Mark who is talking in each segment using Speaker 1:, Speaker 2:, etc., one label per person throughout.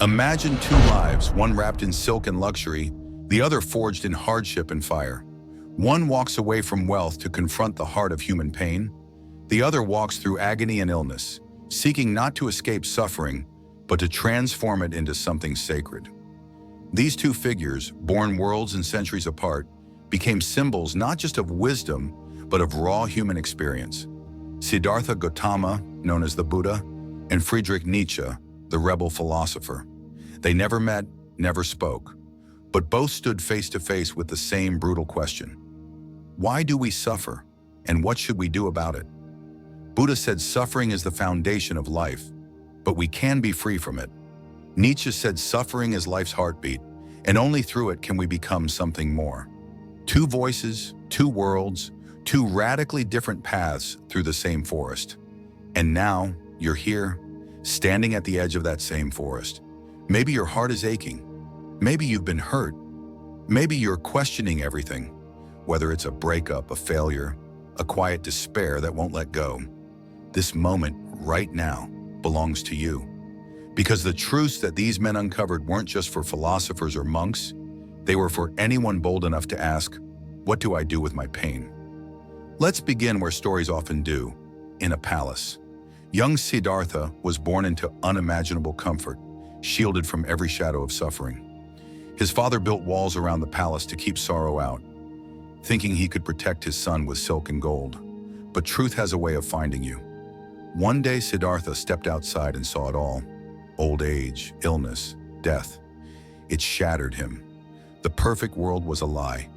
Speaker 1: Imagine two lives, one wrapped in silk and luxury, the other forged in hardship and fire. One walks away from wealth to confront the heart of human pain. The other walks through agony and illness, seeking not to escape suffering, but to transform it into something sacred. These two figures, born worlds and centuries apart, became symbols not just of wisdom, but of raw human experience. Siddhartha Gautama, known as the Buddha, and Friedrich Nietzsche, the rebel philosopher. They never met, never spoke, but both stood face to face with the same brutal question. Why do we suffer, and what should we do about it? Buddha said suffering is the foundation of life, but we can be free from it. Nietzsche said suffering is life's heartbeat, and only through it can we become something more. Two voices, two worlds, two radically different paths through the same forest. And now, you're here, standing at the edge of that same forest. Maybe your heart is aching. Maybe you've been hurt. Maybe you're questioning everything, whether it's a breakup, a failure, a quiet despair that won't let go. This moment, right now, belongs to you. Because the truths that these men uncovered weren't just for philosophers or monks, they were for anyone bold enough to ask, what do I do with my pain? Let's begin where stories often do, in a palace. Young Siddhartha was born into unimaginable comfort, shielded from every shadow of suffering. His father built walls around the palace to keep sorrow out, thinking he could protect his son with silk and gold. But truth has a way of finding you. One day, Siddhartha stepped outside and saw it all. Old age, illness, death. It shattered him. The perfect world was a lie.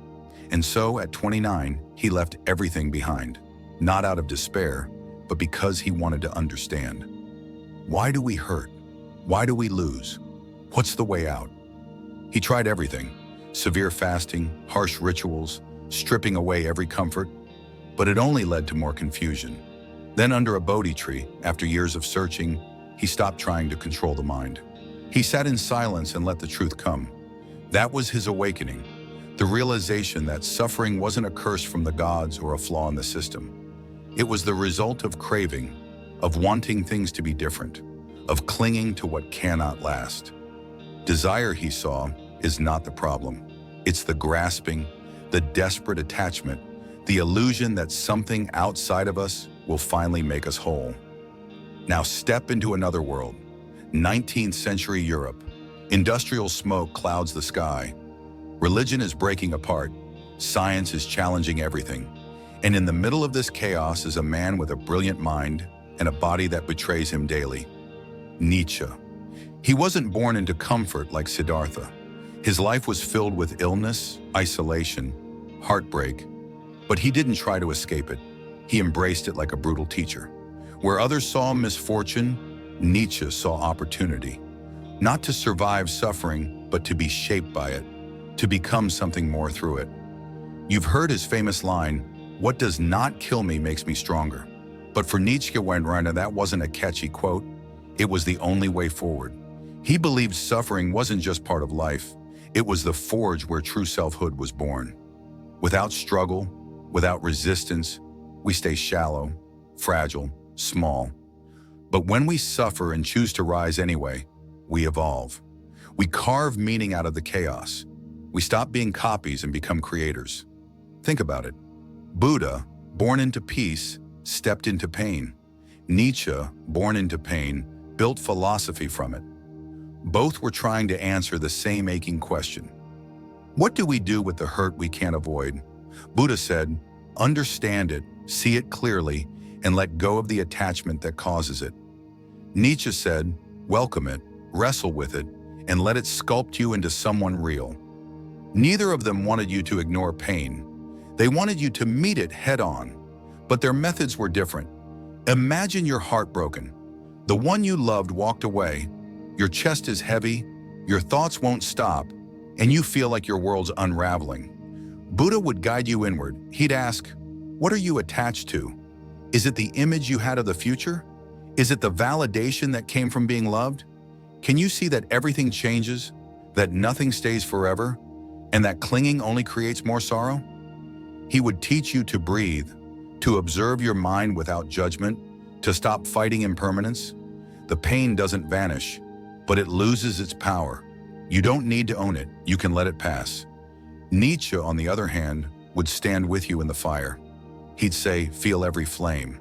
Speaker 1: And so, at 29, he left everything behind, not out of despair, but because he wanted to understand. Why do we hurt? Why do we lose? What's the way out? He tried everything: severe fasting, harsh rituals, stripping away every comfort, but it only led to more confusion. Then under a Bodhi tree, after years of searching, he stopped trying to control the mind. He sat in silence and let the truth come. That was his awakening, the realization that suffering wasn't a curse from the gods or a flaw in the system. It was the result of craving, of wanting things to be different, of clinging to what cannot last. Desire, he saw, is not the problem. It's the grasping, the desperate attachment, the illusion that something outside of us will finally make us whole. Now step into another world. 19th century Europe. Industrial smoke clouds the sky. Religion is breaking apart. Science is challenging everything. And in the middle of this chaos is a man with a brilliant mind and a body that betrays him daily. Nietzsche. He wasn't born into comfort like Siddhartha. His life was filled with illness, isolation, heartbreak. But he didn't try to escape it. He embraced it like a brutal teacher. Where others saw misfortune, Nietzsche saw opportunity. Not to survive suffering, but to be shaped by it, to become something more through it. You've heard his famous line, "What does not kill me makes me stronger." But for Nietzsche, that wasn't a catchy quote. It was the only way forward. He believed suffering wasn't just part of life. It was the forge where true selfhood was born. Without struggle, without resistance, we stay shallow, fragile, small. But when we suffer and choose to rise anyway, we evolve. We carve meaning out of the chaos. We stop being copies and become creators. Think about it. Buddha, born into peace, stepped into pain. Nietzsche, born into pain, built philosophy from it. Both were trying to answer the same aching question. What do we do with the hurt we can't avoid? Buddha said, understand it, see it clearly, and let go of the attachment that causes it. Nietzsche said, welcome it, wrestle with it, and let it sculpt you into someone real. Neither of them wanted you to ignore pain. They wanted you to meet it head-on, but their methods were different. Imagine you're heartbroken. The one you loved walked away. Your chest is heavy, your thoughts won't stop, and you feel like your world's unraveling. Buddha would guide you inward. He'd ask, what are you attached to? Is it the image you had of the future? Is it the validation that came from being loved? Can you see that everything changes, that nothing stays forever, and that clinging only creates more sorrow? He would teach you to breathe, to observe your mind without judgment, to stop fighting impermanence. The pain doesn't vanish. but it loses its power. You don't need to own it, you can let it pass. Nietzsche, on the other hand, would stand with you in the fire. He'd say, feel every flame.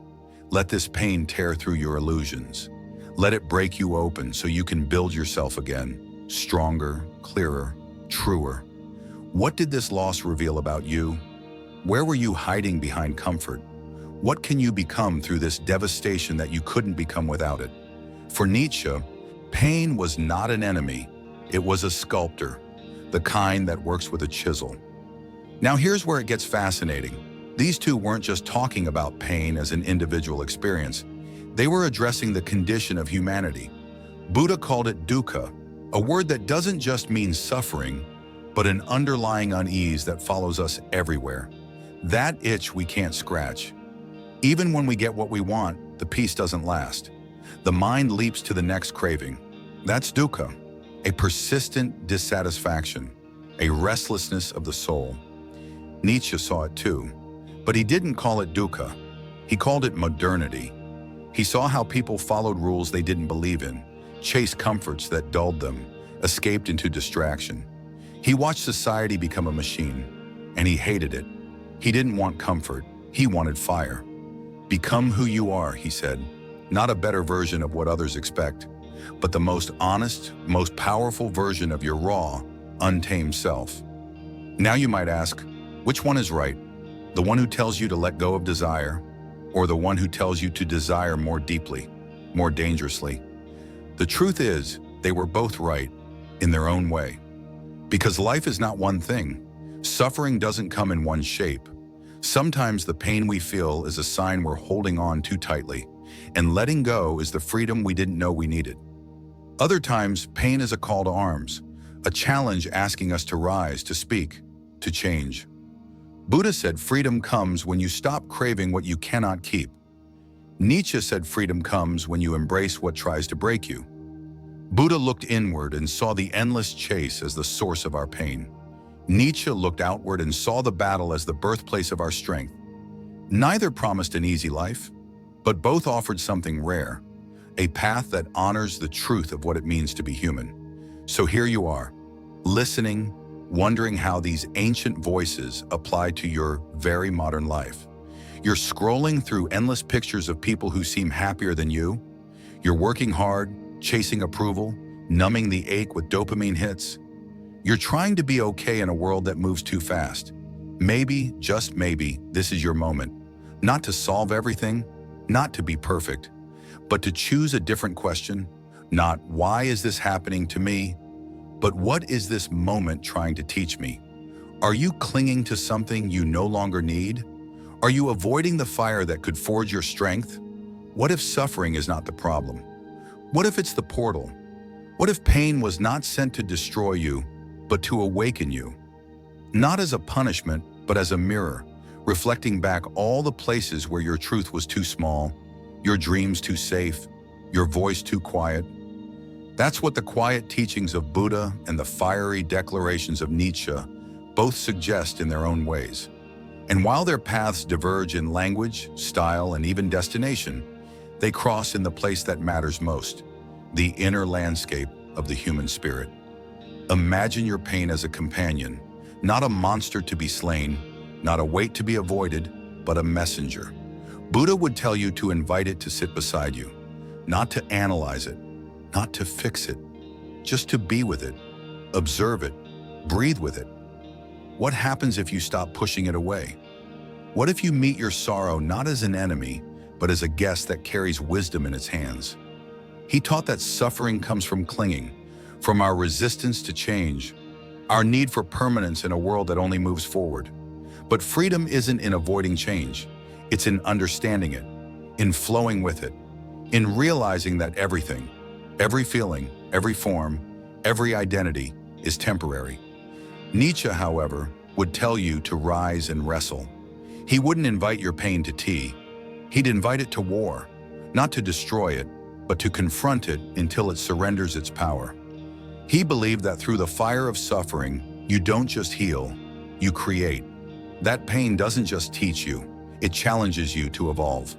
Speaker 1: Let this pain tear through your illusions. Let it break you open so you can build yourself again, stronger, clearer, truer. What did this loss reveal about you? Where were you hiding behind comfort? What can you become through this devastation that you couldn't become without it? For Nietzsche, pain was not an enemy, it was a sculptor, the kind that works with a chisel. Now here's where it gets fascinating. These two weren't just talking about pain as an individual experience. They were addressing the condition of humanity. Buddha called it dukkha, a word that doesn't just mean suffering, but an underlying unease that follows us everywhere. That itch we can't scratch. Even when we get what we want, the peace doesn't last. The mind leaps to the next craving. That's dukkha, a persistent dissatisfaction, a restlessness of the soul. Nietzsche saw it too, but he didn't call it dukkha. He called it modernity. He saw how people followed rules they didn't believe in, chased comforts that dulled them, escaped into distraction. He watched society become a machine, and he hated it. He didn't want comfort, he wanted fire. Become who you are, he said, not a better version of what others expect, but the most honest, most powerful version of your raw, untamed self. Now you might ask, which one is right? The one who tells you to let go of desire, or the one who tells you to desire more deeply, more dangerously? The truth is, they were both right, in their own way. Because life is not one thing. Suffering doesn't come in one shape. Sometimes the pain we feel is a sign we're holding on too tightly, and letting go is the freedom we didn't know we needed. Other times, pain is a call to arms, a challenge asking us to rise, to speak, to change. Buddha said freedom comes when you stop craving what you cannot keep. Nietzsche said freedom comes when you embrace what tries to break you. Buddha looked inward and saw the endless chase as the source of our pain. Nietzsche looked outward and saw the battle as the birthplace of our strength. Neither promised an easy life, but both offered something rare, a path that honors the truth of what it means to be human. So here you are, listening, wondering how these ancient voices apply to your very modern life. You're scrolling through endless pictures of people who seem happier than you. You're working hard, chasing approval, numbing the ache with dopamine hits. You're trying to be okay in a world that moves too fast. Maybe, just maybe, this is your moment. Not to solve everything, not to be perfect, but to choose a different question. Not why is this happening to me, but what is this moment trying to teach me? Are you clinging to something you no longer need? Are you avoiding the fire that could forge your strength? What if suffering is not the problem? What if it's the portal? What if pain was not sent to destroy you, but to awaken you? Not as a punishment, but as a mirror, reflecting back all the places where your truth was too small, your dreams too safe, your voice too quiet. That's what the quiet teachings of Buddha and the fiery declarations of Nietzsche both suggest in their own ways. And while their paths diverge in language, style, and even destination, they cross in the place that matters most, the inner landscape of the human spirit. Imagine your pain as a companion, not a monster to be slain, not a weight to be avoided, but a messenger. Buddha would tell you to invite it to sit beside you, not to analyze it, not to fix it, just to be with it, observe it, breathe with it. What happens if you stop pushing it away? What if you meet your sorrow not as an enemy, but as a guest that carries wisdom in its hands? He taught that suffering comes from clinging, from our resistance to change, our need for permanence in a world that only moves forward. But freedom isn't in avoiding change, it's in understanding it, in flowing with it, in realizing that everything, every feeling, every form, every identity is temporary. Nietzsche, however, would tell you to rise and wrestle. He wouldn't invite your pain to tea. He'd invite it to war, not to destroy it, but to confront it until it surrenders its power. He believed that through the fire of suffering, you don't just heal, you create. That pain doesn't just teach you, it challenges you to evolve.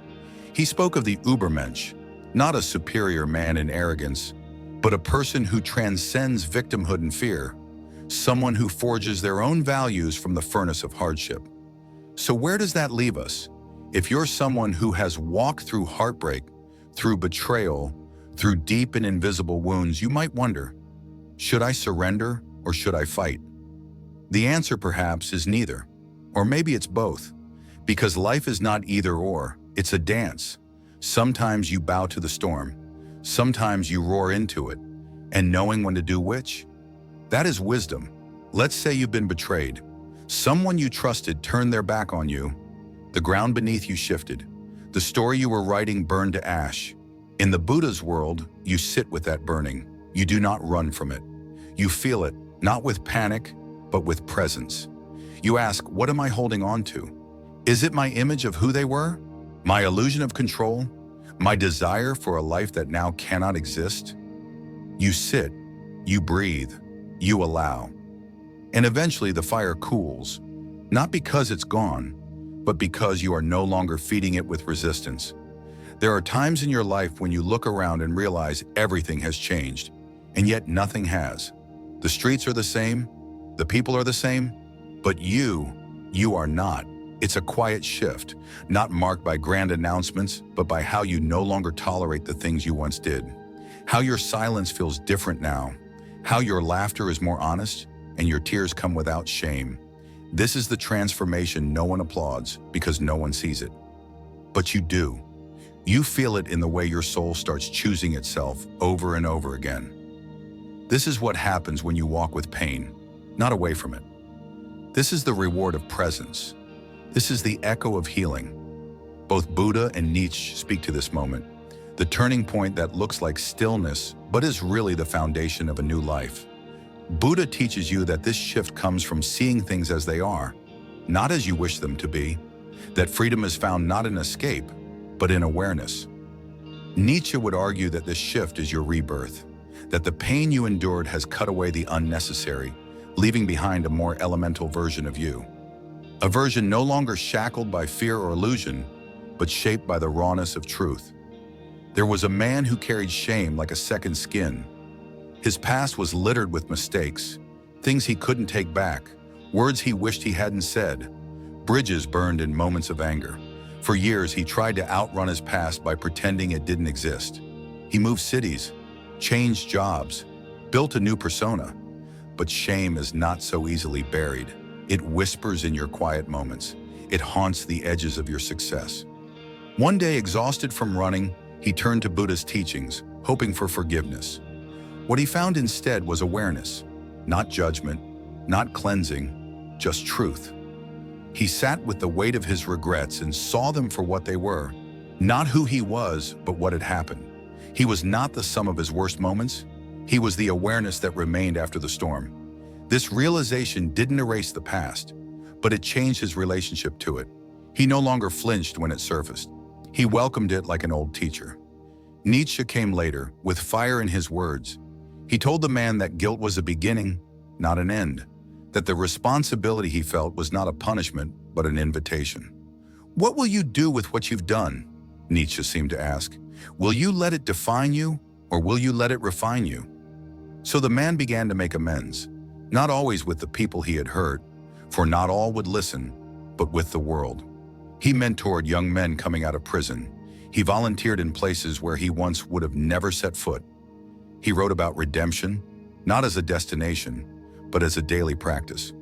Speaker 1: He spoke of the Übermensch, not a superior man in arrogance, but a person who transcends victimhood and fear, someone who forges their own values from the furnace of hardship. So where does that leave us? If you're someone who has walked through heartbreak, through betrayal, through deep and invisible wounds, you might wonder, should I surrender or should I fight? The answer perhaps is neither, or maybe it's both, because life is not either or, it's a dance. Sometimes you bow to the storm, sometimes you roar into it, and knowing when to do which? That is wisdom. Let's say you've been betrayed. Someone you trusted turned their back on you. The ground beneath you shifted. The story you were writing burned to ash. In the Buddha's world, you sit with that burning. You do not run from it. You feel it, not with panic, but with presence. You ask, what am I holding on to? Is it my image of who they were? My illusion of control? My desire for a life that now cannot exist? You sit, you breathe, you allow. And eventually the fire cools, not because it's gone, but because you are no longer feeding it with resistance. There are times in your life when you look around and realize everything has changed, and yet nothing has. The streets are the same, the people are the same, but you are not. It's a quiet shift, not marked by grand announcements, but by how you no longer tolerate the things you once did. How your silence feels different now. How your laughter is more honest, and your tears come without shame. This is the transformation no one applauds because no one sees it. But you do. You feel it in the way your soul starts choosing itself over and over again. This is what happens when you walk with pain, not away from it. This is the reward of presence. This is the echo of healing. Both Buddha and Nietzsche speak to this moment, the turning point that looks like stillness, but is really the foundation of a new life. Buddha teaches you that this shift comes from seeing things as they are, not as you wish them to be, that freedom is found not in escape, but in awareness. Nietzsche would argue that this shift is your rebirth, that the pain you endured has cut away the unnecessary, leaving behind a more elemental version of you. A version no longer shackled by fear or illusion, but shaped by the rawness of truth. There was a man who carried shame like a second skin. His past was littered with mistakes, things he couldn't take back, words he wished he hadn't said, bridges burned in moments of anger. For years, he tried to outrun his past by pretending it didn't exist. He moved cities, changed jobs, built a new persona. But shame is not so easily buried. It whispers in your quiet moments. It haunts the edges of your success. One day, exhausted from running, he turned to Buddha's teachings, hoping for forgiveness. What he found instead was awareness, not judgment, not cleansing, just truth. He sat with the weight of his regrets and saw them for what they were, not who he was, but what had happened. He was not the sum of his worst moments. He was the awareness that remained after the storm. This realization didn't erase the past, but it changed his relationship to it. He no longer flinched when it surfaced. He welcomed it like an old teacher. Nietzsche came later, with fire in his words. He told the man that guilt was a beginning, not an end, that the responsibility he felt was not a punishment, but an invitation. What will you do with what you've done? Nietzsche seemed to ask. Will you let it define you, or will you let it refine you? So the man began to make amends, not always with the people he had hurt, for not all would listen, but with the world. He mentored young men coming out of prison. He volunteered in places where he once would have never set foot. He wrote about redemption, not as a destination, but as a daily practice.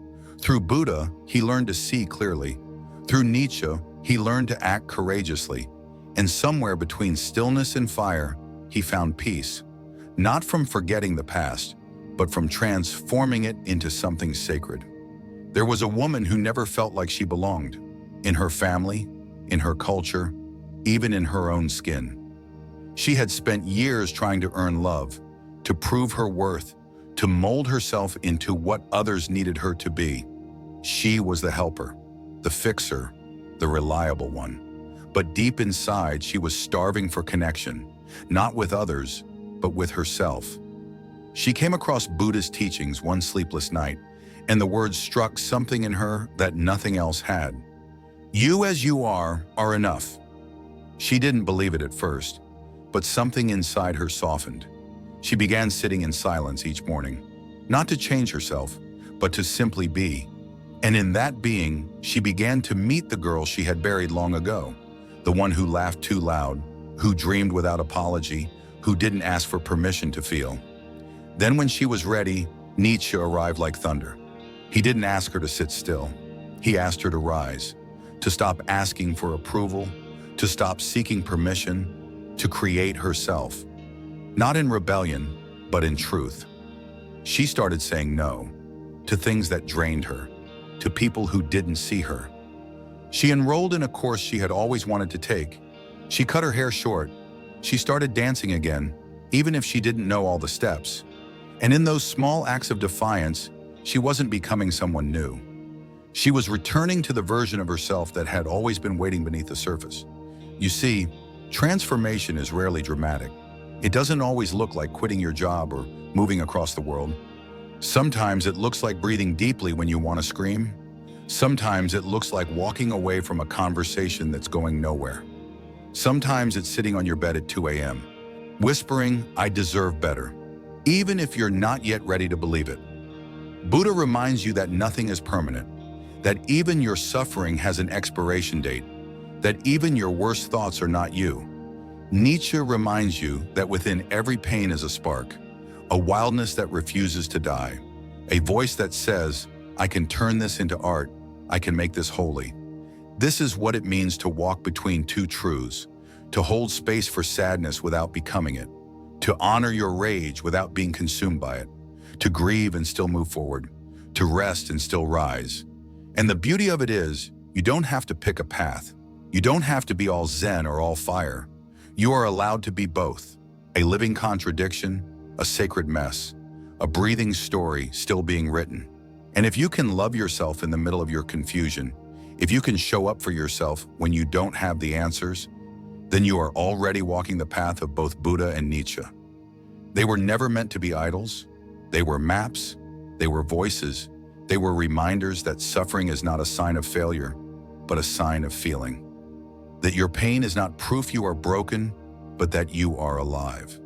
Speaker 1: Through Buddha, he learned to see clearly. Through Nietzsche, he learned to act courageously. And somewhere between stillness and fire, he found peace, not from forgetting the past, but from transforming it into something sacred. There was a woman who never felt like she belonged, in her family, in her culture, even in her own skin. She had spent years trying to earn love, to prove her worth, to mold herself into what others needed her to be. She was the helper, the fixer, the reliable one. But deep inside, she was starving for connection, not with others, but with herself. She came across Buddha's teachings one sleepless night, and the words struck something in her that nothing else had. You as you are enough. She didn't believe it at first, but something inside her softened. She began sitting in silence each morning, not to change herself, but to simply be. And in that being, she began to meet the girl she had buried long ago, the one who laughed too loud, who dreamed without apology, who didn't ask for permission to feel. Then when she was ready, Nietzsche arrived like thunder. He didn't ask her to sit still. He asked her to rise, to stop asking for approval, to stop seeking permission, to create herself. Not in rebellion, but in truth. She started saying no to things that drained her, to people who didn't see her. She enrolled in a course she had always wanted to take. She cut her hair short. She started dancing again, even if she didn't know all the steps. And in those small acts of defiance, she wasn't becoming someone new. She was returning to the version of herself that had always been waiting beneath the surface. You see, transformation is rarely dramatic. It doesn't always look like quitting your job or moving across the world. Sometimes it looks like breathing deeply when you want to scream. Sometimes it looks like walking away from a conversation that's going nowhere. Sometimes it's sitting on your bed at 2 a.m., whispering, "I deserve better," even if you're not yet ready to believe it. Buddha reminds you that nothing is permanent, that even your suffering has an expiration date, that even your worst thoughts are not you. Nietzsche reminds you that within every pain is a spark, a wildness that refuses to die, a voice that says, "I can turn this into art, I can make this holy." This is what it means to walk between two truths, to hold space for sadness without becoming it, to honor your rage without being consumed by it, to grieve and still move forward, to rest and still rise. And the beauty of it is, you don't have to pick a path. You don't have to be all Zen or all fire. You are allowed to be both, a living contradiction, a sacred mess, a breathing story still being written. And if you can love yourself in the middle of your confusion, if you can show up for yourself when you don't have the answers, then you are already walking the path of both Buddha and Nietzsche. They were never meant to be idols. They were maps. They were voices. They were reminders that suffering is not a sign of failure, but a sign of feeling. That your pain is not proof you are broken, but that you are alive.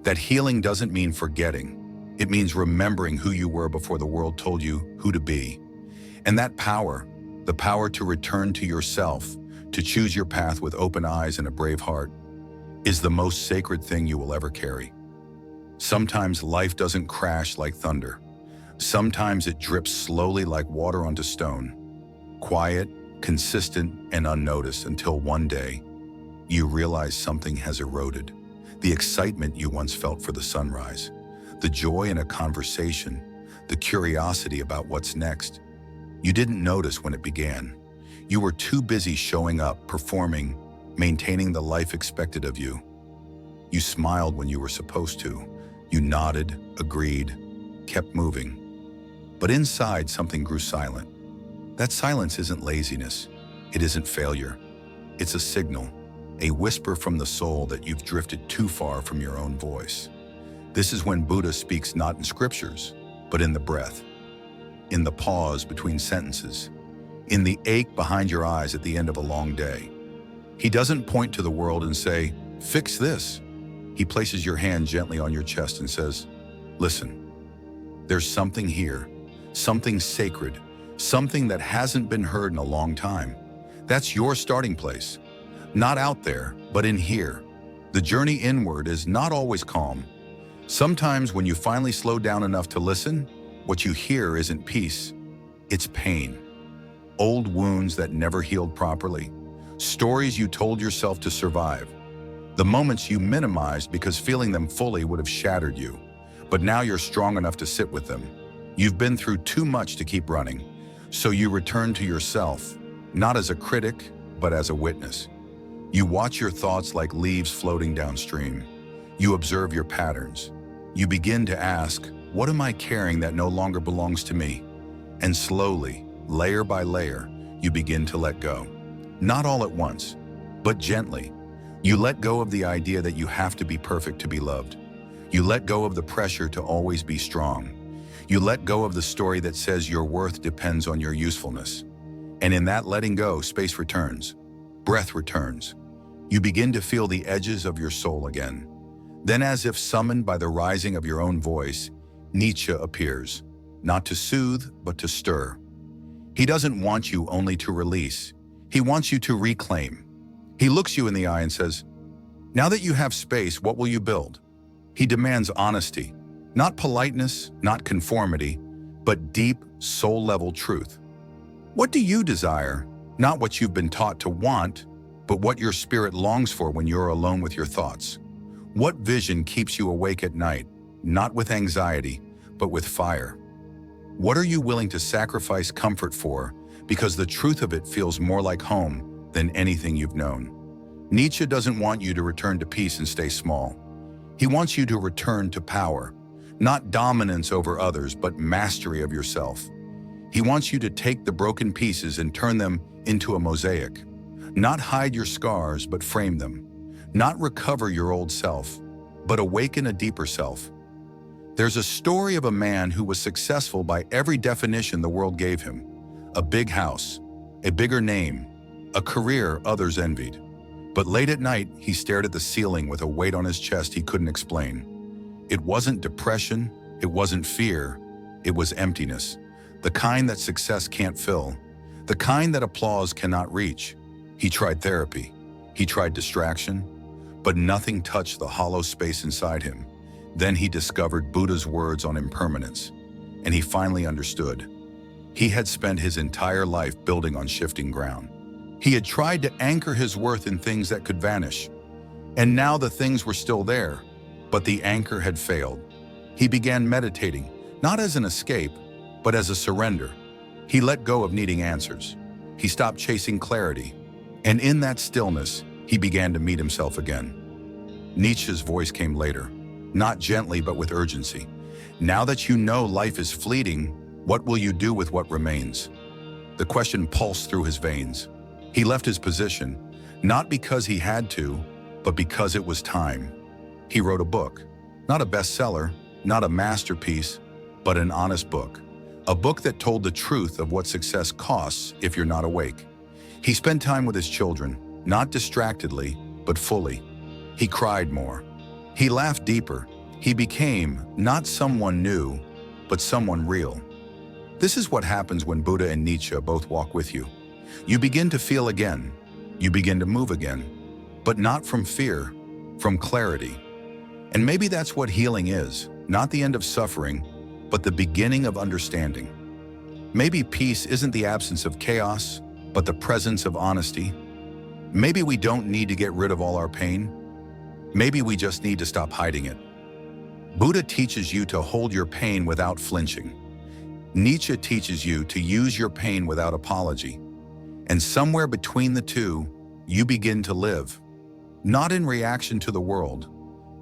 Speaker 1: That healing doesn't mean forgetting. It means remembering who you were before the world told you who to be. And that power, the power to return to yourself, to choose your path with open eyes and a brave heart, is the most sacred thing you will ever carry. Sometimes life doesn't crash like thunder. Sometimes it drips slowly like water onto stone, quiet, consistent, and unnoticed until one day you realize something has eroded. The excitement you once felt for the sunrise, the joy in a conversation, the curiosity about what's next. You didn't notice when it began. You were too busy showing up, performing, maintaining the life expected of you. You smiled when you were supposed to. You nodded, agreed, kept moving. But inside, something grew silent. That silence isn't laziness. It isn't failure. It's a signal, a whisper from the soul that you've drifted too far from your own voice. This is when Buddha speaks not in scriptures, but in the breath, in the pause between sentences, in the ache behind your eyes at the end of a long day. He doesn't point to the world and say, "Fix this." He places your hand gently on your chest and says, "Listen, there's something here, something sacred, something that hasn't been heard in a long time. That's your starting place. Not out there, but in here. The journey inward is not always calm. Sometimes when you finally slow down enough to listen, what you hear isn't peace, it's pain. Old wounds that never healed properly. Stories you told yourself to survive. The moments you minimized because feeling them fully would have shattered you. But now you're strong enough to sit with them. You've been through too much to keep running. So you return to yourself, not as a critic, but as a witness. You watch your thoughts like leaves floating downstream. You observe your patterns. You begin to ask, what am I carrying that no longer belongs to me? And slowly, layer by layer, you begin to let go. Not all at once, but gently. You let go of the idea that you have to be perfect to be loved. You let go of the pressure to always be strong. You let go of the story that says your worth depends on your usefulness. And in that letting go, space returns. Breath returns. You begin to feel the edges of your soul again. Then, as if summoned by the rising of your own voice, Nietzsche appears, not to soothe, but to stir. He doesn't want you only to release. He wants you to reclaim. He looks you in the eye and says, "Now that you have space, what will you build?" He demands honesty, not politeness, not conformity, but deep, soul-level truth. What do you desire? Not what you've been taught to want, but what your spirit longs for when you're alone with your thoughts. What vision keeps you awake at night, not with anxiety, but with fire? What are you willing to sacrifice comfort for, because the truth of it feels more like home than anything you've known? Nietzsche doesn't want you to return to peace and stay small. He wants you to return to power, not dominance over others, but mastery of yourself. He wants you to take the broken pieces and turn them into a mosaic. Not hide your scars, but frame them. Not recover your old self, but awaken a deeper self. There's a story of a man who was successful by every definition the world gave him. A big house, a bigger name, a career others envied. But late at night, he stared at the ceiling with a weight on his chest he couldn't explain. It wasn't depression, it wasn't fear, it was emptiness. The kind that success can't fill, the kind that applause cannot reach. He tried therapy, he tried distraction, but nothing touched the hollow space inside him. Then he discovered Buddha's words on impermanence, and he finally understood. He had spent his entire life building on shifting ground. He had tried to anchor his worth in things that could vanish, and now the things were still there, but the anchor had failed. He began meditating, not as an escape, but as a surrender. He let go of needing answers. He stopped chasing clarity, and in that stillness, he began to meet himself again. Nietzsche's voice came later, not gently but with urgency. Now that you know life is fleeting, what will you do with what remains? The question pulsed through his veins. He left his position, not because he had to, but because it was time. He wrote a book, not a bestseller, not a masterpiece, but an honest book. A book that told the truth of what success costs if you're not awake. He spent time with his children, not distractedly, but fully. He cried more. He laughed deeper. He became not someone new, but someone real. This is what happens when Buddha and Nietzsche both walk with you. You begin to feel again. You begin to move again, but not from fear, from clarity. And maybe that's what healing is, not the end of suffering, but the beginning of understanding. Maybe peace isn't the absence of chaos, but the presence of honesty. Maybe we don't need to get rid of all our pain. Maybe we just need to stop hiding it. Buddha teaches you to hold your pain without flinching. Nietzsche teaches you to use your pain without apology. And somewhere between the two, you begin to live, not in reaction to the world,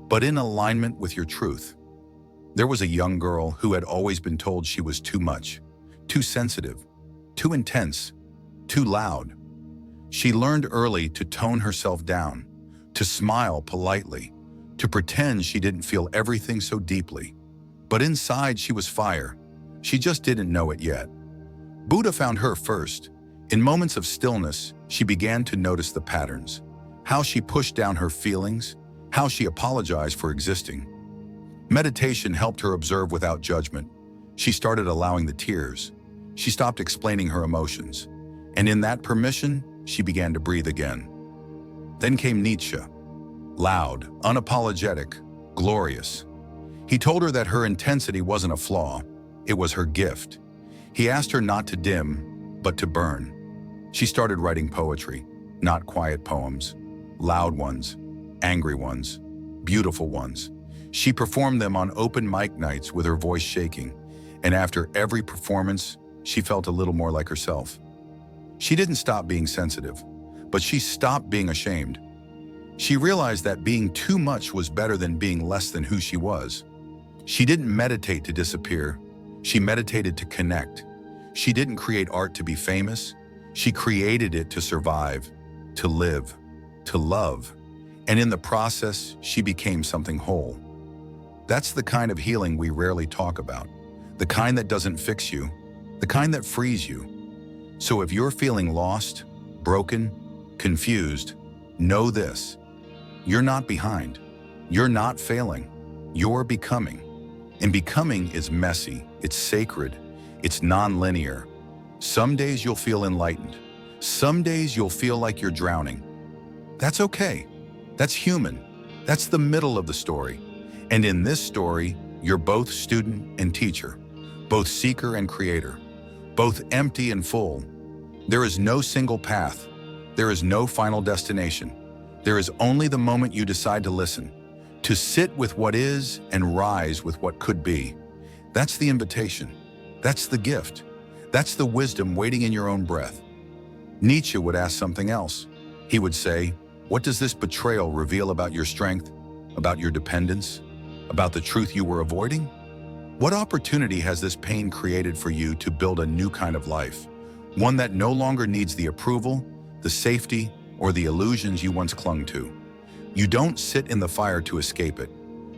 Speaker 1: but in alignment with your truth. There was a young girl who had always been told she was too much, too sensitive, too intense, too loud. She learned early to tone herself down, to smile politely, to pretend she didn't feel everything so deeply. But inside she was fire. She just didn't know it yet. Buddha found her first. In moments of stillness, she began to notice the patterns, how she pushed down her feelings, how she apologized for existing. Meditation helped her observe without judgment. She started allowing the tears. She stopped explaining her emotions. And in that permission, she began to breathe again. Then came Nietzsche, loud, unapologetic, glorious. He told her that her intensity wasn't a flaw, it was her gift. He asked her not to dim, but to burn. She started writing poetry, not quiet poems, loud ones, angry ones, beautiful ones. She performed them on open mic nights with her voice shaking, and after every performance, she felt a little more like herself. She didn't stop being sensitive, but she stopped being ashamed. She realized that being too much was better than being less than who she was. She didn't meditate to disappear. She meditated to connect. She didn't create art to be famous. She created it to survive, to live, to love. And in the process, she became something whole. That's the kind of healing we rarely talk about. The kind that doesn't fix you, the kind that frees you. So if you're feeling lost, broken, confused, know this: you're not behind. You're not failing. You're becoming. And becoming is messy, it's sacred, it's non-linear. Some days you'll feel enlightened. Some days you'll feel like you're drowning. That's okay. That's human. That's the middle of the story. And in this story, you're both student and teacher, both seeker and creator, both empty and full. There is no single path. There is no final destination. There is only the moment you decide to listen, to sit with what is and rise with what could be. That's the invitation. That's the gift. That's the wisdom waiting in your own breath. Nietzsche would ask something else. He would say, what does this betrayal reveal about your strength, about your dependence, about the truth you were avoiding? What opportunity has this pain created for you to build a new kind of life? One that no longer needs the approval, the safety, or the illusions you once clung to. You don't sit in the fire to escape it.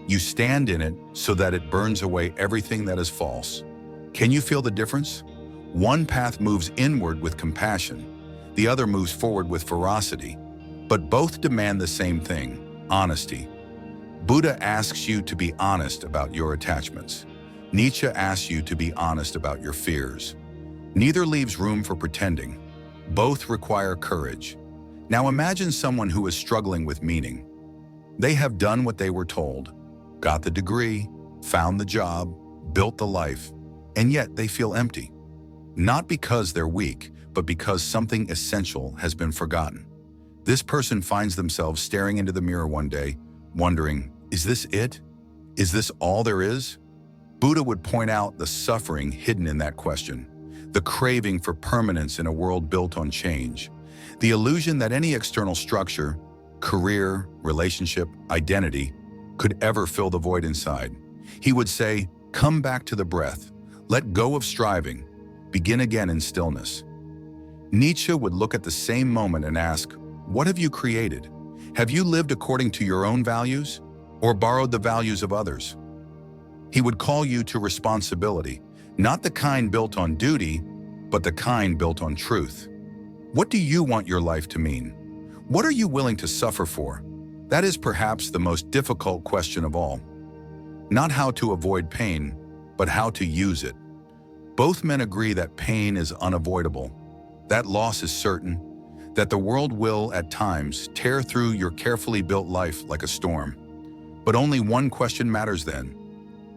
Speaker 1: You stand in it so that it burns away everything that is false. Can you feel the difference? One path moves inward with compassion. The other moves forward with ferocity. But both demand the same thing, honesty. Buddha asks you to be honest about your attachments. Nietzsche asks you to be honest about your fears. Neither leaves room for pretending. Both require courage. Now imagine someone who is struggling with meaning. They have done what they were told, got the degree, found the job, built the life, and yet they feel empty. Not because they're weak, but because something essential has been forgotten. This person finds themselves staring into the mirror one day, wondering, is this it? Is this all there is? Buddha would point out the suffering hidden in that question, the craving for permanence in a world built on change, the illusion that any external structure, career, relationship, identity, could ever fill the void inside. He would say, come back to the breath, let go of striving, begin again in stillness. Nietzsche would look at the same moment and ask, what have you created? Have you lived according to your own values or borrowed the values of others? He would call you to responsibility, not the kind built on duty, but the kind built on truth. What do you want your life to mean? What are you willing to suffer for? That is perhaps the most difficult question of all. Not how to avoid pain, but how to use it. Both men agree that pain is unavoidable, that loss is certain, that the world will, at times, tear through your carefully built life like a storm. But only one question matters then.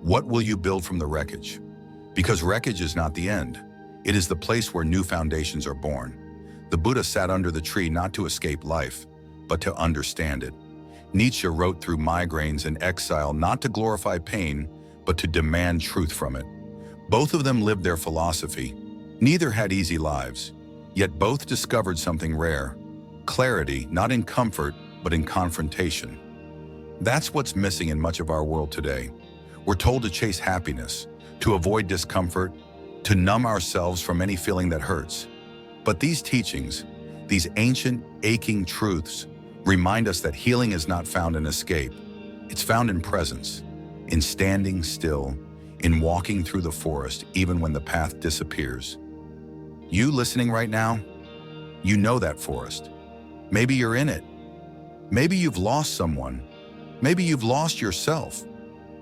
Speaker 1: What will you build from the wreckage? Because wreckage is not the end. It is the place where new foundations are born. The Buddha sat under the tree not to escape life, but to understand it. Nietzsche wrote through migraines and exile not to glorify pain, but to demand truth from it. Both of them lived their philosophy. Neither had easy lives, yet both discovered something rare. Clarity, not in comfort, but in confrontation. That's what's missing in much of our world today. We're told to chase happiness, to avoid discomfort, to numb ourselves from any feeling that hurts. But these teachings, these ancient, aching truths, remind us that healing is not found in escape. It's found in presence, in standing still, in walking through the forest even when the path disappears. You listening right now, you know that forest. Maybe you're in it. Maybe you've lost someone. Maybe you've lost yourself.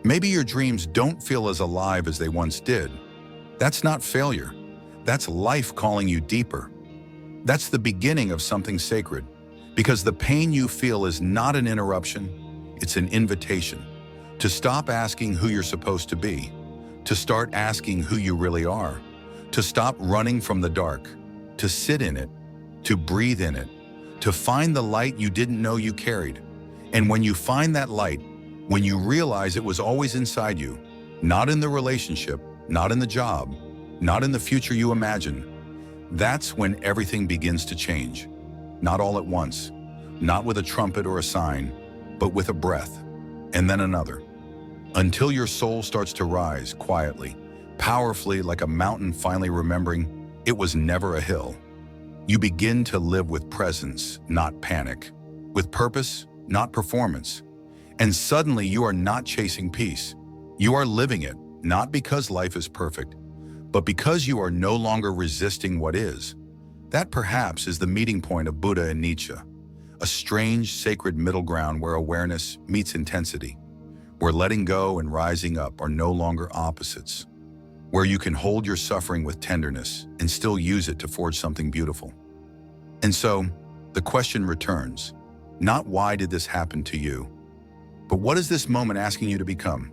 Speaker 1: Maybe your dreams don't feel as alive as they once did. That's not failure. That's life calling you deeper. That's the beginning of something sacred, because the pain you feel is not an interruption, it's an invitation to stop asking who you're supposed to be, to start asking who you really are, to stop running from the dark, to sit in it, to breathe in it, to find the light you didn't know you carried. And when you find that light, when you realize it was always inside you, not in the relationship, not in the job, not in the future you imagine, that's when everything begins to change. Not all at once, not with a trumpet or a sign, but with a breath, and then another, until your soul starts to rise quietly, powerfully, like a mountain finally remembering it was never a hill. You begin to live with presence, not panic, with purpose, not performance. And suddenly you are not chasing peace. You are living it, not because life is perfect, but because you are no longer resisting what is. That perhaps is the meeting point of Buddha and Nietzsche. a strange, sacred middle ground where awareness meets intensity, where letting go and rising up are no longer opposites, where you can hold your suffering with tenderness and still use it to forge something beautiful. And so, the question returns, not why did this happen to you, but what is this moment asking you to become?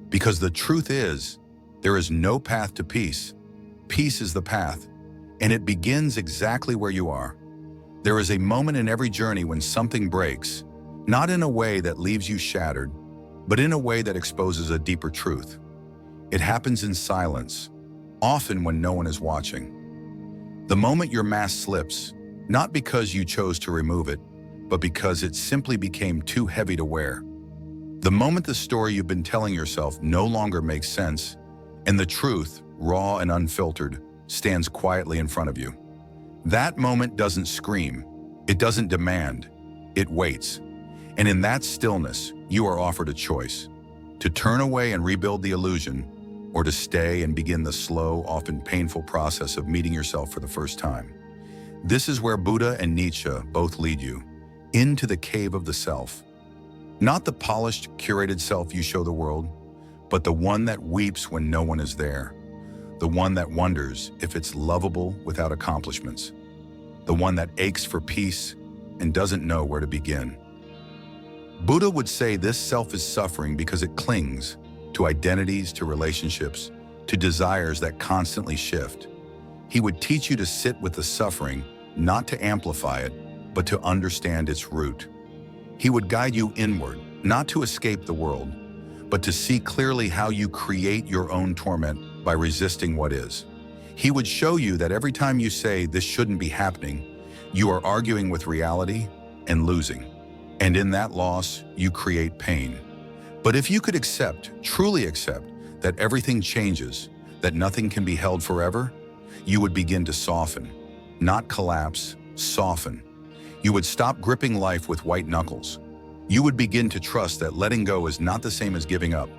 Speaker 1: Because the truth is, there is no path to peace. Peace is the path, and it begins exactly where you are. There is a moment in every journey when something breaks, not in a way that leaves you shattered, but in a way that exposes a deeper truth. It happens in silence, often when no one is watching. The moment your mask slips, not because you chose to remove it, but because it simply became too heavy to wear. The moment the story you've been telling yourself no longer makes sense, and the truth, raw and unfiltered, stands quietly in front of you. That moment doesn't scream, it doesn't demand, it waits. And in that stillness, you are offered a choice: to turn away and rebuild the illusion, or to stay and begin the slow, often painful process of meeting yourself for the first time. This is where Buddha and Nietzsche both lead you, into the cave of the self. Not the polished, curated self you show the world, but the one that weeps when no one is there. The one that wonders if it's lovable without accomplishments. The one that aches for peace and doesn't know where to begin. Buddha would say this self is suffering because it clings to identities, to relationships, to desires that constantly shift. He would teach you to sit with the suffering, not to amplify it, but to understand its root. He would guide you inward, not to escape the world, but to see clearly how you create your own torment by resisting what is. He would show you that every time you say, "This shouldn't be happening," you are arguing with reality and losing. And in that loss, you create pain. But if you could accept, truly accept, that everything changes, that nothing can be held forever, you would begin to soften, not collapse, soften. You would stop gripping life with white knuckles. You would begin to trust that letting go is not the same as giving up.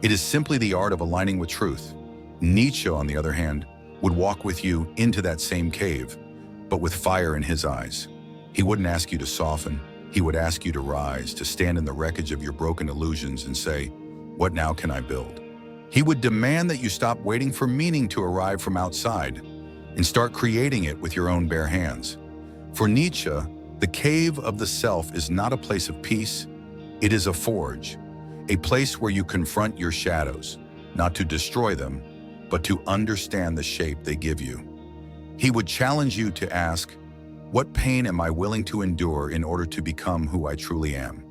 Speaker 1: It is simply the art of aligning with truth. Nietzsche, on the other hand, would walk with you into that same cave, but with fire in his eyes. He wouldn't ask you to soften. He would ask you to rise, to stand in the wreckage of your broken illusions and say, "What now can I build?" He would demand that you stop waiting for meaning to arrive from outside and start creating it with your own bare hands. For Nietzsche, the cave of the self is not a place of peace, it is a forge, a place where you confront your shadows, not to destroy them, but to understand the shape they give you. He would challenge you to ask, what pain am I willing to endure in order to become who I truly am?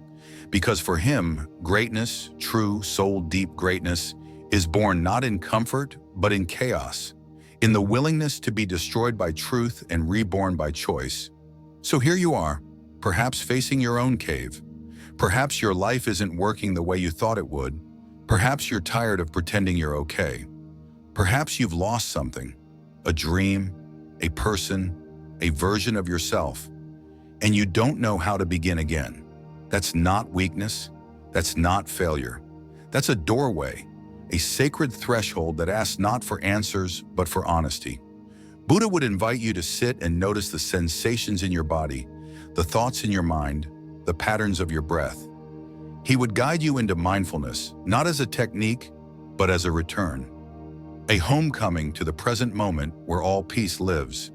Speaker 1: Because for him, greatness, true, soul-deep greatness, is born not in comfort, but in chaos, in the willingness to be destroyed by truth and reborn by choice. So here you are, perhaps facing your own cave. Perhaps your life isn't working the way you thought it would. Perhaps you're tired of pretending you're okay. Perhaps you've lost something, a dream, a person, a version of yourself, and you don't know how to begin again. That's not weakness. That's not failure. That's a doorway, a sacred threshold that asks not for answers, but for honesty. Buddha would invite you to sit and notice the sensations in your body, the thoughts in your mind, the patterns of your breath. He would guide you into mindfulness, not as a technique, but as a return, a homecoming to the present moment where all peace lives.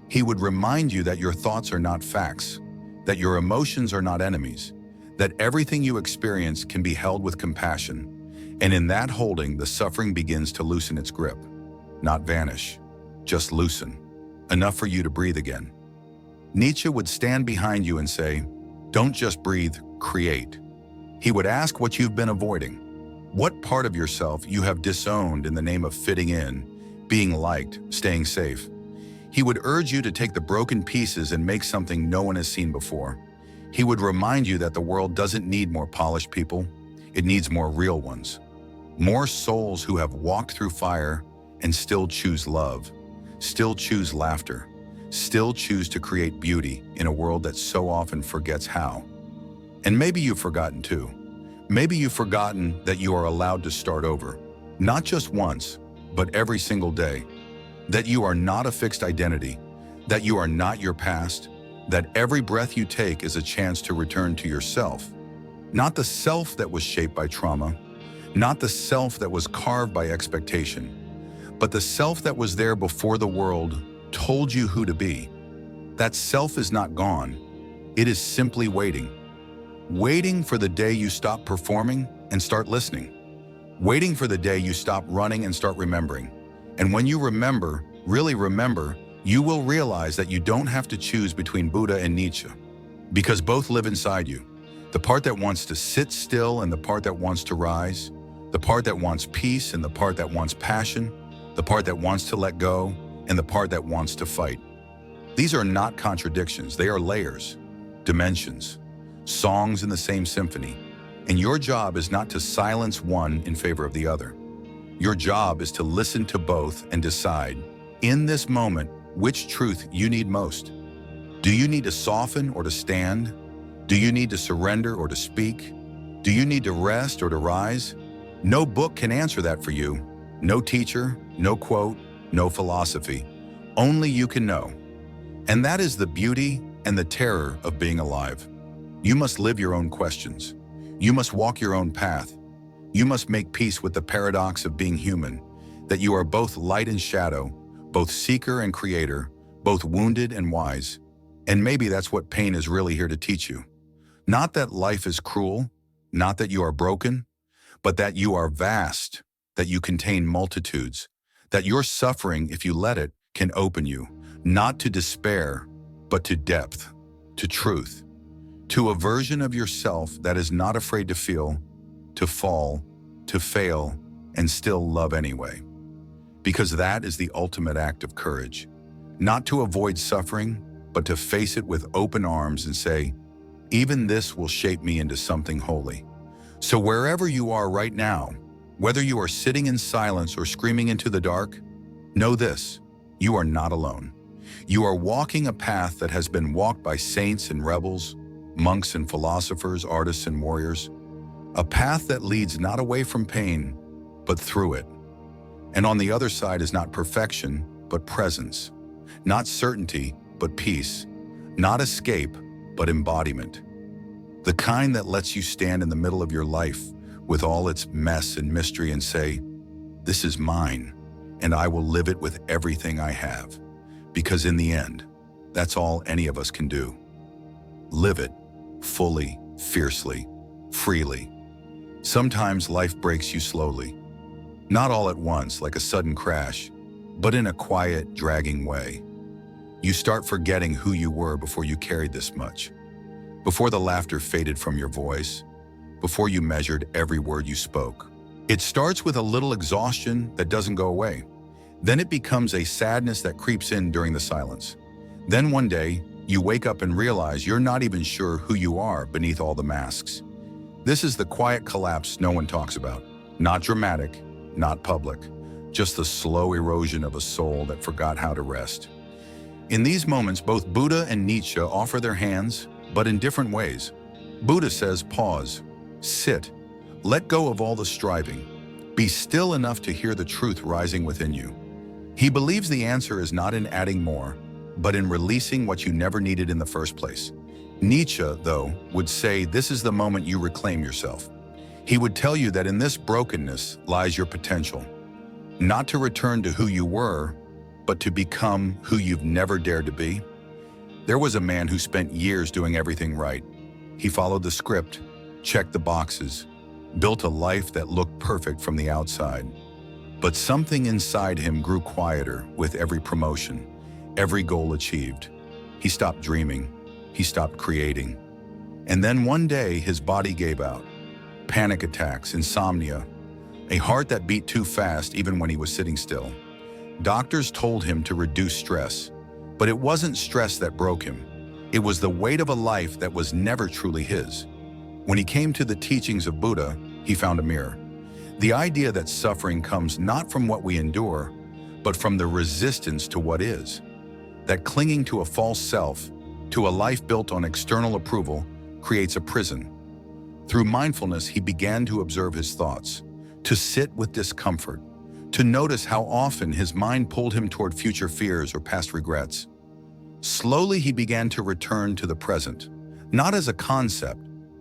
Speaker 1: He would remind you that your thoughts are not facts, that your emotions are not enemies, that everything you experience can be held with compassion, and in that holding, the suffering begins to loosen its grip, not vanish, just loosen, enough for you to breathe again. Nietzsche would stand behind you and say, "Don't just breathe, create." He would ask what you've been avoiding, what part of yourself you have disowned in the name of fitting in, being liked, staying safe. He would urge you to take the broken pieces and make something no one has seen before. He would remind you that the world doesn't need more polished people, it needs more real ones. More souls who have walked through fire and still choose love, still choose laughter, still choose to create beauty in a world that so often forgets how. And maybe you've forgotten too. Maybe you've forgotten that you are allowed to start over, not just once, but every single day. That you are not a fixed identity, that you are not your past, that every breath you take is a chance to return to yourself. Not the self that was shaped by trauma, not the self that was carved by expectation, but the self that was there before the world told you who to be. That self is not gone. It is simply waiting. Waiting for the day you stop performing and start listening. Waiting for the day you stop running and start remembering. And when you remember, really remember, you will realize that you don't have to choose between Buddha and Nietzsche, because both live inside you. The part that wants to sit still and the part that wants to rise, the part that wants peace and the part that wants passion, the part that wants to let go and the part that wants to fight. These are not contradictions, they are layers, dimensions, songs in the same symphony. And your job is not to silence one in favor of the other. Your job is to listen to both and decide, in this moment, which truth you need most. Do you need to soften or to stand? Do you need to surrender or to speak? Do you need to rest or to rise? No book can answer that for you. No teacher, no quote, no philosophy. Only you can know. And that is the beauty and the terror of being alive. You must live your own questions. You must walk your own path. You must make peace with the paradox of being human, that you are both light and shadow, both seeker and creator, both wounded and wise. And maybe that's what pain is really here to teach you. Not that life is cruel, not that you are broken, but that you are vast, that you contain multitudes, that your suffering, if you let it, can open you, not to despair, but to depth, to truth, to a version of yourself that is not afraid to feel, to fall, to fail, and still love anyway. Because that is the ultimate act of courage. Not to avoid suffering, but to face it with open arms and say, even this will shape me into something holy. So wherever you are right now, whether you are sitting in silence or screaming into the dark, know this, you are not alone. You are walking a path that has been walked by saints and rebels, monks and philosophers, artists and warriors. A path that leads not away from pain, but through it. And on the other side is not perfection, but presence. Not certainty, but peace. Not escape, but embodiment. The kind that lets you stand in the middle of your life with all its mess and mystery and say, this is mine, and I will live it with everything I have. Because in the end, that's all any of us can do. Live it, fully, fiercely, freely. Sometimes life breaks you slowly. Not all at once, like a sudden crash, but in a quiet, dragging way. You start forgetting who you were before you carried this much. Before the laughter faded from your voice, before you measured every word you spoke. It starts with a little exhaustion that doesn't go away. Then it becomes a sadness that creeps in during the silence. Then one day, you wake up and realize you're not even sure who you are beneath all the masks. This is the quiet collapse no one talks about. Not dramatic, not public, just the slow erosion of a soul that forgot how to rest. In these moments, both Buddha and Nietzsche offer their hands, but in different ways. Buddha says, pause, sit, let go of all the striving, be still enough to hear the truth rising within you. He believes the answer is not in adding more, but in releasing what you never needed in the first place. Nietzsche, though, would say this is the moment you reclaim yourself. He would tell you that in this brokenness lies your potential, not to return to who you were, but to become who you've never dared to be. There was a man who spent years doing everything right. He followed the script, checked the boxes, built a life that looked perfect from the outside. But something inside him grew quieter with every promotion, every goal achieved. He stopped dreaming. He stopped creating. And then one day, his body gave out. Panic attacks, insomnia, a heart that beat too fast even when he was sitting still. Doctors told him to reduce stress, but it wasn't stress that broke him. It was the weight of a life that was never truly his. When he came to the teachings of Buddha, he found a mirror. The idea that suffering comes not from what we endure, but from the resistance to what is. That clinging to a false self, to a life built on external approval, creates a prison. Through mindfulness, he began to observe his thoughts, to sit with discomfort, to notice how often his mind pulled him toward future fears or past regrets. Slowly he began to return to the present, not as a concept,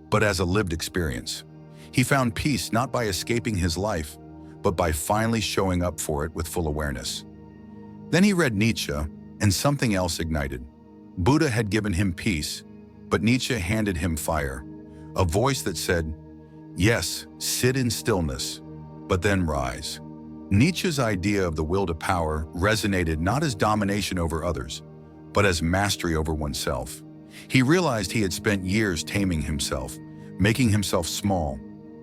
Speaker 1: but as a lived experience. He found peace not by escaping his life, but by finally showing up for it with full awareness. Then he read Nietzsche, and something else ignited. Buddha had given him peace, but Nietzsche handed him fire, a voice that said, "Yes, sit in stillness, but then rise." Nietzsche's idea of the will to power resonated not as domination over others, but as mastery over oneself. He realized he had spent years taming himself, making himself small,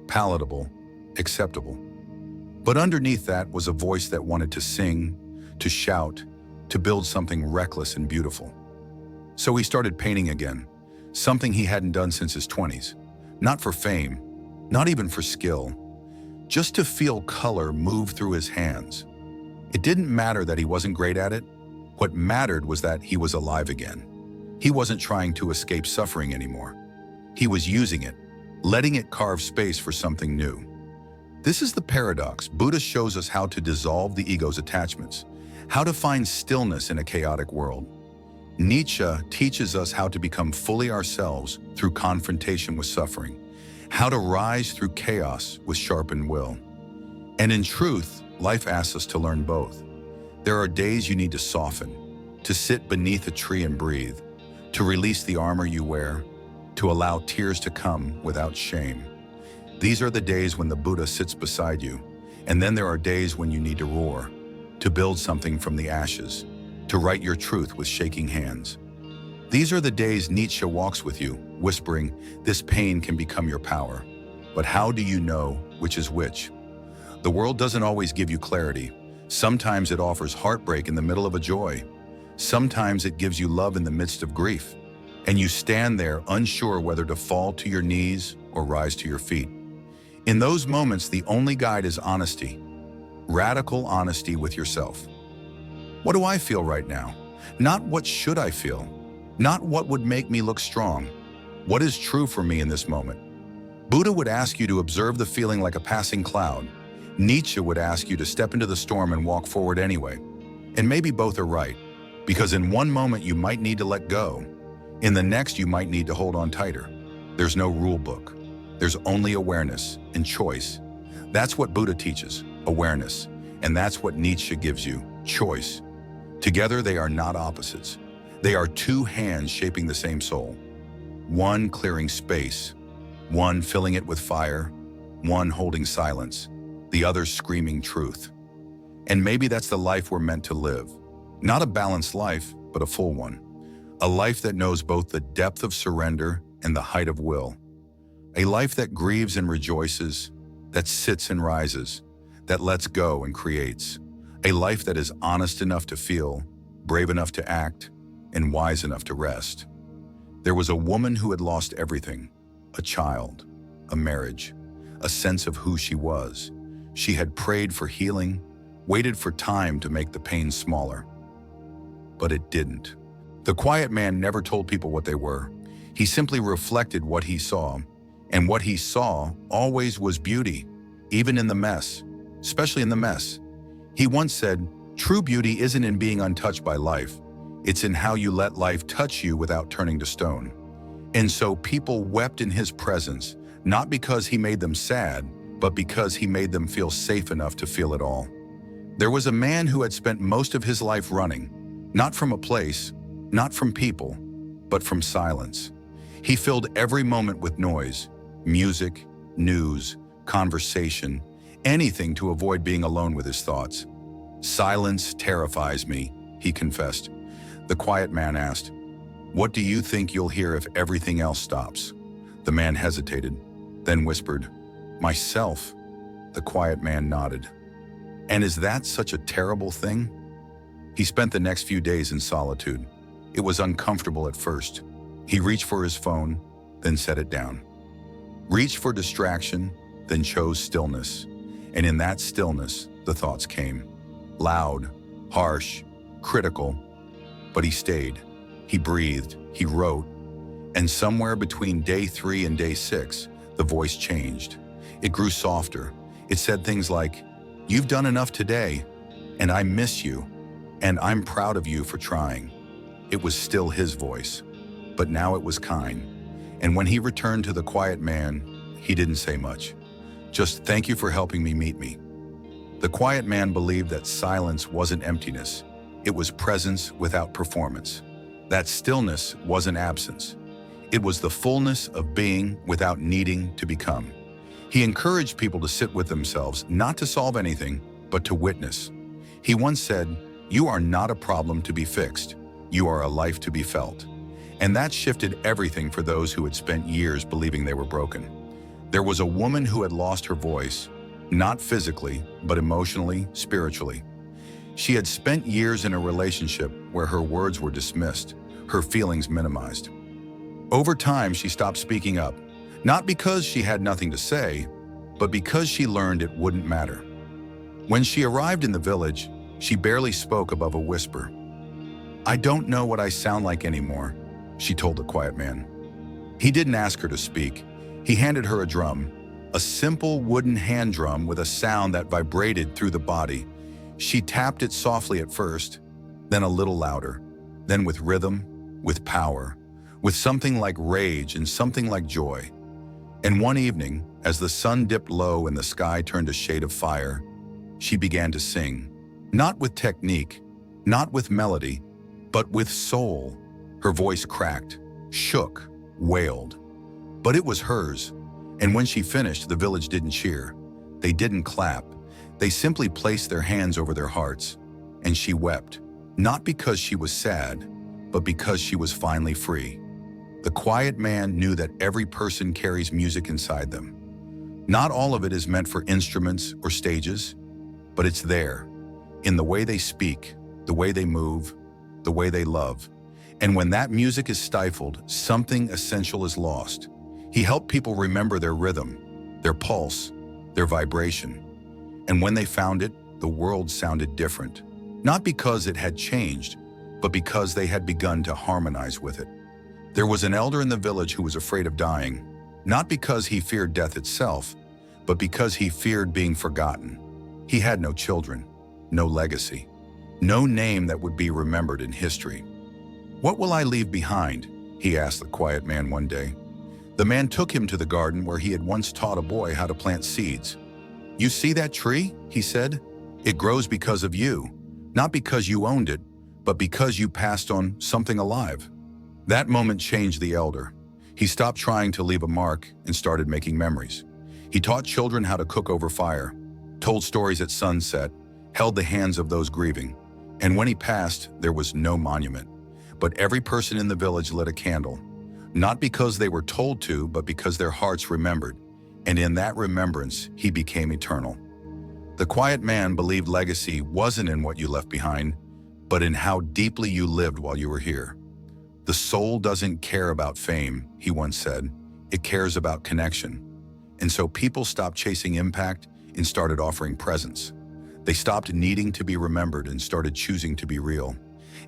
Speaker 1: palatable, acceptable. But underneath that was a voice that wanted to sing, to shout, to build something reckless and beautiful. So he started painting again, something he hadn't done since his 20s. Not for fame, not even for skill, just to feel color move through his hands. It didn't matter that he wasn't great at it. What mattered was that he was alive again. He wasn't trying to escape suffering anymore. He was using it, letting it carve space for something new. This is the paradox. Buddha shows us how to dissolve the ego's attachments, how to find stillness in a chaotic world. Nietzsche teaches us how to become fully ourselves through confrontation with suffering, how to rise through chaos with sharpened will. And in truth, life asks us to learn both. There are days you need to soften, to sit beneath a tree and breathe, to release the armor you wear, to allow tears to come without shame. These are the days when the Buddha sits beside you, and then there are days when you need to roar, to build something from the ashes, to write your truth with shaking hands. These are the days Nietzsche walks with you, whispering, "This pain can become your power." But how do you know which is which? The world doesn't always give you clarity. Sometimes it offers heartbreak in the middle of a joy. Sometimes it gives you love in the midst of grief. And you stand there unsure whether to fall to your knees or rise to your feet. In those moments, the only guide is honesty, radical honesty with yourself. What do I feel right now? Not what should I feel? Not what would make me look strong? What is true for me in this moment? Buddha would ask you to observe the feeling like a passing cloud. Nietzsche would ask you to step into the storm and walk forward anyway. And maybe both are right, because in one moment you might need to let go. In the next you might need to hold on tighter. There's no rule book. There's only awareness and choice. That's what Buddha teaches, awareness. And that's what Nietzsche gives you, choice. Together they are not opposites. They are two hands shaping the same soul. One clearing space, one filling it with fire, one holding silence, the other screaming truth. And maybe that's the life we're meant to live. Not a balanced life, but a full one. A life that knows both the depth of surrender and the height of will. A life that grieves and rejoices, that sits and rises, that lets go and creates. A life that is honest enough to feel, brave enough to act, and wise enough to rest. There was a woman who had lost everything, a child, a marriage, a sense of who she was. She had prayed for healing, waited for time to make the pain smaller. But it didn't. The quiet man never told people what they were. He simply reflected what he saw, and what he saw always was beauty, even in the mess, especially in the mess. He once said, "True beauty isn't in being untouched by life. It's in how you let life touch you without turning to stone." And so people wept in his presence, not because he made them sad, but because he made them feel safe enough to feel it all. There was a man who had spent most of his life running, not from a place, not from people, but from silence. He filled every moment with noise, music, news, conversation, anything to avoid being alone with his thoughts. "Silence terrifies me," he confessed. The quiet man asked, "What do you think you'll hear if everything else stops?" The man hesitated, then whispered, "Myself." The quiet man nodded. "And is that such a terrible thing?" He spent the next few days in solitude. It was uncomfortable at first. He reached for his phone, then set it down. Reached for distraction, then chose stillness. And in that stillness, the thoughts came. Loud, harsh, critical. But he stayed. He breathed. He wrote. And somewhere between day 3 and day 6, the voice changed. It grew softer. It said things like, "You've done enough today, and I miss you, and I'm proud of you for trying." It was still his voice, but now it was kind. And when he returned to the quiet man, he didn't say much. Just, "Thank you for helping me meet me." The quiet man believed that silence wasn't emptiness. It was presence without performance. That stillness wasn't absence. It was the fullness of being without needing to become. He encouraged people to sit with themselves, not to solve anything, but to witness. He once said, "You are not a problem to be fixed. You are a life to be felt." And that shifted everything for those who had spent years believing they were broken. There was a woman who had lost her voice, not physically, but emotionally, spiritually. She had spent years in a relationship where her words were dismissed, her feelings minimized. Over time, she stopped speaking up, not because she had nothing to say, but because she learned it wouldn't matter. When she arrived in the village, she barely spoke above a whisper. "I don't know what I sound like anymore," she told the quiet man. He didn't ask her to speak. He handed her a drum, a simple wooden hand drum with a sound that vibrated through the body. She tapped it softly at first, then a little louder, then with rhythm, with power, with something like rage and something like joy. And one evening, as the sun dipped low and the sky turned a shade of fire, she began to sing, not with technique, not with melody, but with soul. Her voice cracked, shook, wailed. But it was hers, and when she finished, the village didn't cheer. They didn't clap. They simply placed their hands over their hearts, and she wept, not because she was sad, but because she was finally free. The quiet man knew that every person carries music inside them. Not all of it is meant for instruments or stages, but it's there, in the way they speak, the way they move, the way they love. And when that music is stifled, something essential is lost. He helped people remember their rhythm, their pulse, their vibration. And when they found it, the world sounded different. Not because it had changed, but because they had begun to harmonize with it. There was an elder in the village who was afraid of dying, not because he feared death itself, but because he feared being forgotten. He had no children, no legacy, no name that would be remembered in history. "What will I leave behind?" he asked the quiet man one day. The man took him to the garden where he had once taught a boy how to plant seeds. "You see that tree?" he said. "It grows because of you, not because you owned it, but because you passed on something alive." That moment changed the elder. He stopped trying to leave a mark and started making memories. He taught children how to cook over fire, told stories at sunset, held the hands of those grieving. And when he passed, there was no monument, but every person in the village lit a candle, not because they were told to, but because their hearts remembered. And in that remembrance, he became eternal. The quiet man believed legacy wasn't in what you left behind, but in how deeply you lived while you were here. "The soul doesn't care about fame," he once said. "It cares about connection." And so people stopped chasing impact and started offering presence. They stopped needing to be remembered and started choosing to be real.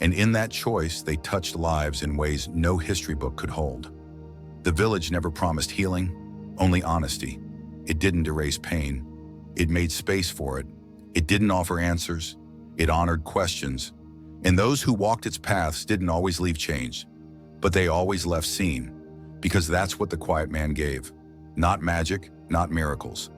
Speaker 1: And in that choice, they touched lives in ways no history book could hold. The village never promised healing, only honesty. It didn't erase pain. It made space for it. It didn't offer answers. It honored questions. And those who walked its paths didn't always leave changed, but they always left seen, because that's what the quiet man gave. Not magic, not miracles,